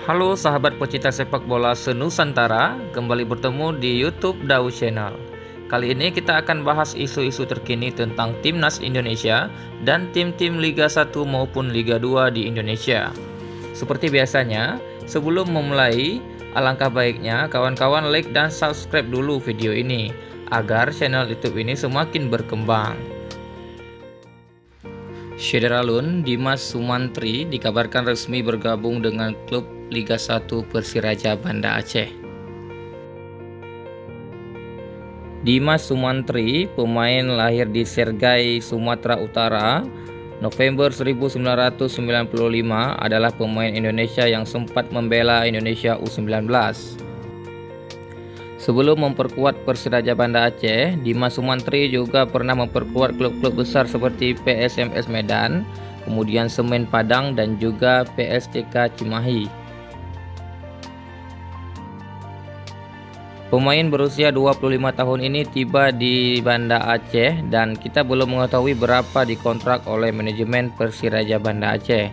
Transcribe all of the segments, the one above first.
Halo sahabat pecinta sepak bola senusantara, kembali bertemu di YouTube Dau Channel. Kali ini kita akan bahas isu-isu terkini tentang Timnas Indonesia dan tim-tim Liga 1 maupun Liga 2 di Indonesia. Seperti biasanya, sebelum memulai, alangkah baiknya kawan-kawan like dan subscribe dulu video ini agar channel YouTube ini semakin berkembang. Syederalun Dimas Sumantri dikabarkan resmi bergabung dengan klub Liga 1 Persiraja Banda Aceh. Dimas Sumantri, pemain lahir di Sergai, Sumatera Utara, November 1995, adalah pemain Indonesia yang sempat membela Indonesia U19. Sebelum memperkuat Persiraja Banda Aceh, Dimas Sumantri juga pernah memperkuat klub-klub besar seperti PSMS Medan, kemudian Semen Padang dan juga PSTK Cimahi. Pemain berusia 25 tahun ini tiba di Banda Aceh dan kita belum mengetahui berapa dikontrak oleh manajemen Persiraja Banda Aceh.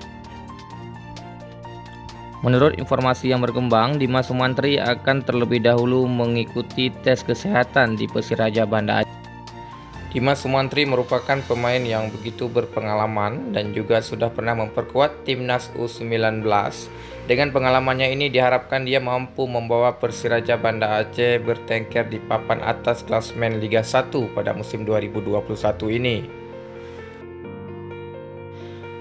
Menurut informasi yang berkembang, Dimas Sumantri akan terlebih dahulu mengikuti tes kesehatan di Persiraja Banda Aceh. Dimas Sumantri merupakan pemain yang begitu berpengalaman dan juga sudah pernah memperkuat Timnas U19. Dengan pengalamannya ini diharapkan dia mampu membawa Persiraja Banda Aceh bertengker di papan atas klasemen Liga 1 pada musim 2021 ini.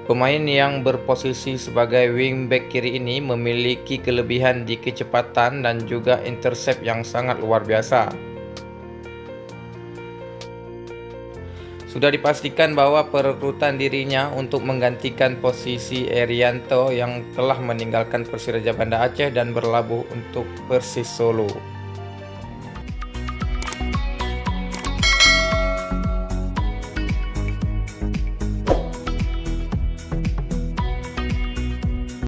Pemain yang berposisi sebagai wingback kiri ini memiliki kelebihan di kecepatan dan juga intercept yang sangat luar biasa. Sudah dipastikan bahwa perekrutan dirinya untuk menggantikan posisi Erianto yang telah meninggalkan Persiraja Banda Aceh dan berlabuh untuk Persis Solo.